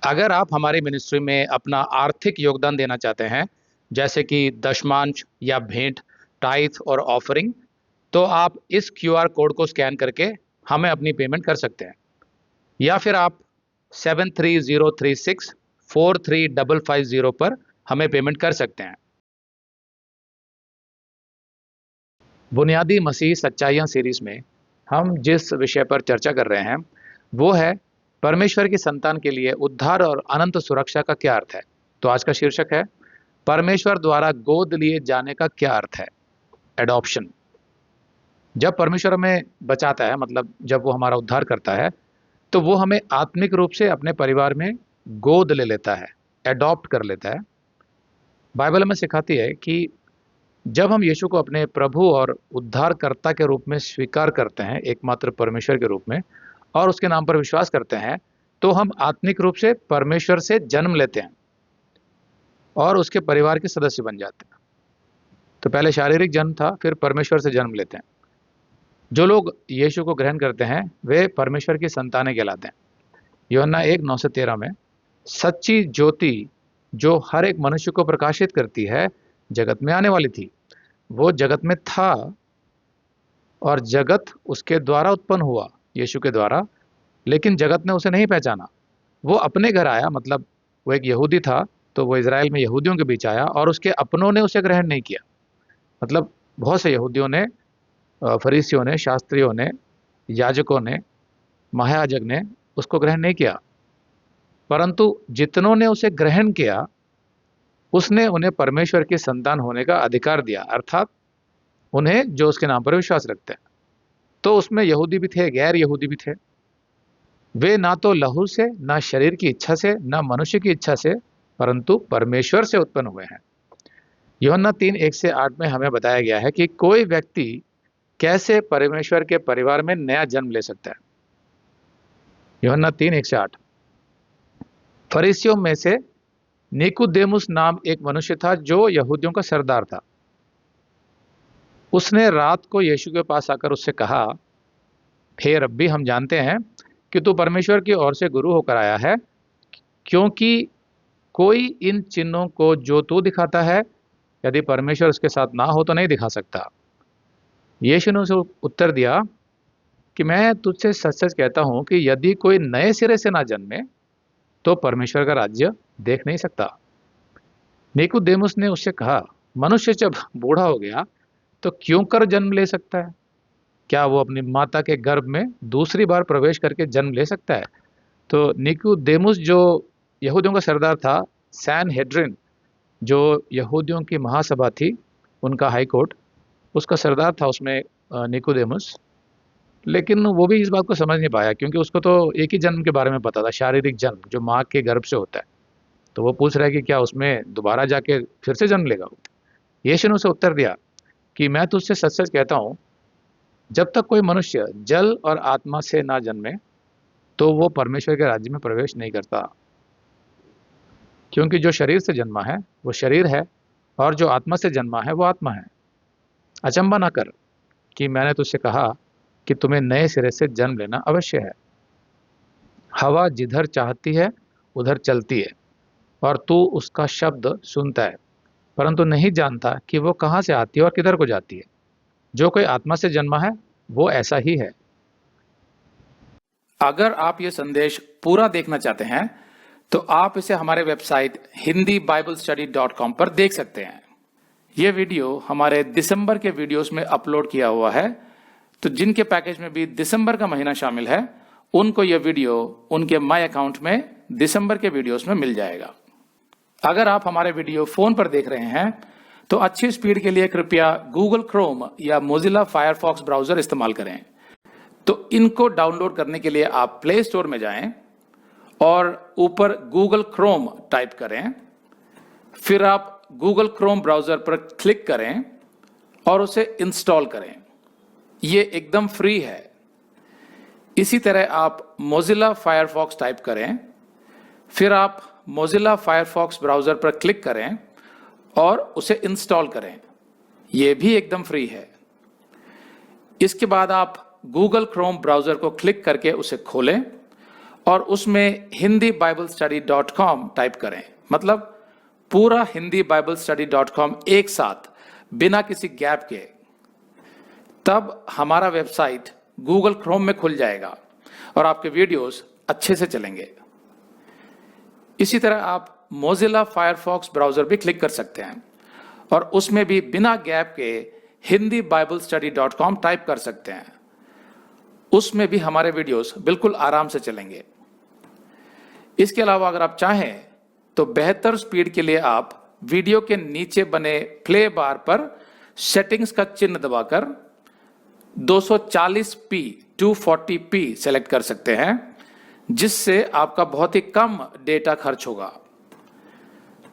अगर आप हमारी मिनिस्ट्री में अपना आर्थिक योगदान देना चाहते हैं, जैसे कि दशमांश या भेंट, टाइथ और ऑफरिंग, तो आप इस क्यूआर कोड को स्कैन करके हमें अपनी पेमेंट कर सकते हैं। या फिर आप 7303643550 पर हमें पेमेंट कर सकते हैं। बुनियादी मसीह सच्चाइयाँ सीरीज में हम जिस विषय पर चर्चा कर रहे हैं वो है परमेश्वर की संतान के लिए उद्धार और अनंत सुरक्षा का क्या अर्थ है। तो आज का शीर्षक है परमेश्वर द्वारा गोद लिए जाने का क्या अर्थ है, एडॉप्शन। जब परमेश्वर हमें बचाता है, मतलब जब वो हमारा उद्धार करता है, तो वो हमें आत्मिक रूप से अपने परिवार में गोद ले लेता है, एडॉप्ट कर लेता है। बाइबल हमें सिखाती है कि जब हम यीशु को अपने प्रभु और उद्धारकर्ता के रूप में स्वीकार करते हैं, एकमात्र परमेश्वर के रूप में, और उसके नाम पर विश्वास करते हैं, तो हम आत्मिक रूप से परमेश्वर से जन्म लेते हैं और उसके परिवार के सदस्य बन जाते हैं। तो पहले शारीरिक जन्म था, फिर परमेश्वर से जन्म लेते हैं। जो लोग यीशु को ग्रहण करते हैं वे परमेश्वर की संतानें कहलाते हैं। यूहन्ना 1:9-13 में सच्ची ज्योति जो हर एक मनुष्य को प्रकाशित करती है जगत में आने वाली थी। वो जगत में था और जगत उसके द्वारा उत्पन्न हुआ, यीशु के द्वारा, लेकिन जगत ने उसे नहीं पहचाना। वो अपने घर आया, मतलब वो एक यहूदी था, तो वो इज़राइल में यहूदियों के बीच आया और उसके अपनों ने उसे ग्रहण नहीं किया। मतलब बहुत से यहूदियों ने, फरीसियों ने, शास्त्रियों ने, याजकों ने, महायाजक ने उसको ग्रहण नहीं किया। परंतु जितनों ने उसे ग्रहण किया उसने उन्हें परमेश्वर की संतान होने का अधिकार दिया, अर्थात उन्हें जो उसके नाम पर विश्वास रखते हैं। तो उसमें यहूदी भी थे, गैर यहूदी भी थे। वे ना तो लहू से, ना शरीर की इच्छा से, ना मनुष्य की इच्छा से, परंतु परमेश्वर से उत्पन्न हुए हैं। यूहन्ना 3:1-8 में हमें बताया गया है कि कोई व्यक्ति कैसे परमेश्वर के परिवार में नया जन्म ले सकता है। यूहन्ना 3:1-8, फरीसियों में से निकुदेमुस नाम एक मनुष्य था जो यहूदियों का सरदार था। उसने रात को यीशु के पास आकर उससे कहा, हे रब्बी, हम जानते हैं कि तू परमेश्वर की ओर से गुरु होकर आया है, क्योंकि कोई इन चिन्हों को जो तू दिखाता है, यदि परमेश्वर उसके साथ ना हो तो नहीं दिखा सकता। यीशु ने उसे उत्तर दिया कि मैं तुझसे सच-सच कहता हूँ कि यदि कोई नए सिरे से ना जन्मे तो परमेश्वर का राज्य देख नहीं सकता। निकुदेमुस ने उससे कहा, मनुष्य जब बूढ़ा हो गया तो क्यों कर जन्म ले सकता है? क्या वो अपनी माता के गर्भ में दूसरी बार प्रवेश करके जन्म ले सकता है? तो निकुदेमुस जो यहूदियों का सरदार था, सैनहेड्रिन जो यहूदियों की महासभा थी, उनका हाई कोर्ट, उसका सरदार था उसमें निकुदेमुस। लेकिन वो भी इस बात को समझ नहीं पाया, क्योंकि उसको तो एक ही जन्म के बारे में पता था, शारीरिक जन्म जो माँ के गर्भ से होता है। तो वो पूछ रहा है कि क्या उसमें दोबारा जाके फिर से जन्म लेगा? यीशु ने उसे उत्तर दिया कि मैं तुझसे सच-सच कहता हूँ, जब तक कोई मनुष्य जल और आत्मा से ना जन्मे तो वो परमेश्वर के राज्य में प्रवेश नहीं करता। क्योंकि जो शरीर से जन्मा है वो शरीर है और जो आत्मा से जन्मा है वो आत्मा है। अचंभा ना कर कि मैंने तुझसे कहा कि तुम्हें नए सिरे से जन्म लेना अवश्य है। हवा जिधर चाहती है उधर चलती है और तू उसका शब्द सुनता है, परंतु नहीं जानता कि वो कहाँ से आती है और किधर को जाती है। जो कोई आत्मा से जन्मा है वो ऐसा ही है। अगर आप ये संदेश पूरा देखना चाहते हैं तो आप इसे हमारे वेबसाइट hindiBiblestudy.com पर देख सकते हैं। ये वीडियो हमारे दिसंबर के वीडियोस में अपलोड किया हुआ है, तो जिनके पैकेज में भी दिसंबर का महीना शामिल है उनको यह वीडियो उनके माय अकाउंट में दिसंबर के वीडियोस में मिल जाएगा। अगर आप हमारे वीडियो फोन पर देख रहे हैं तो अच्छी स्पीड के लिए कृपया गूगल क्रोम या मोजिला फायरफॉक्स ब्राउजर इस्तेमाल करें। तो इनको डाउनलोड करने के लिए आप प्ले स्टोर में जाएं और ऊपर गूगल क्रोम टाइप करें, फिर आप गूगल क्रोम ब्राउजर पर क्लिक करें और उसे इंस्टॉल करें। ये एकदम फ्री है। इसी तरह आप मोजिला फायरफॉक्स टाइप करें, फिर आप मोजिला फायरफॉक्स ब्राउजर पर क्लिक करें और उसे इंस्टॉल करें। यह भी एकदम फ्री है। इसके बाद आप गूगल क्रोम ब्राउजर को क्लिक करके उसे खोलें और उसमें hindibiblesteady.com टाइप करें, मतलब पूरा hindibiblesteady.com एक साथ बिना किसी गैप के, तब हमारा वेबसाइट गूगल क्रोम में खुल जाएगा और आपके वीडियोस अच्छे से चलेंगे। इसी तरह आप मोजिला फायरफॉक्स ब्राउजर भी क्लिक कर सकते हैं और उसमें भी बिना गैप के hindibiblesteady.com टाइप कर सकते हैं। उसमें भी हमारे वीडियोस बिल्कुल आराम से चलेंगे। इसके अलावा अगर आप चाहें तो बेहतर स्पीड के लिए आप वीडियो के नीचे बने प्ले बार पर सेटिंग्स का चिन्ह दबाकर 240p 240p सेलेक्ट कर सकते हैं, जिससे आपका बहुत ही कम डेटा खर्च होगा।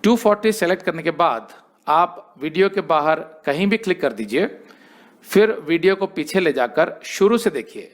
240 सेलेक्ट करने के बाद आप वीडियो के बाहर कहीं भी क्लिक कर दीजिए, फिर वीडियो को पीछे ले जाकर शुरू से देखिए।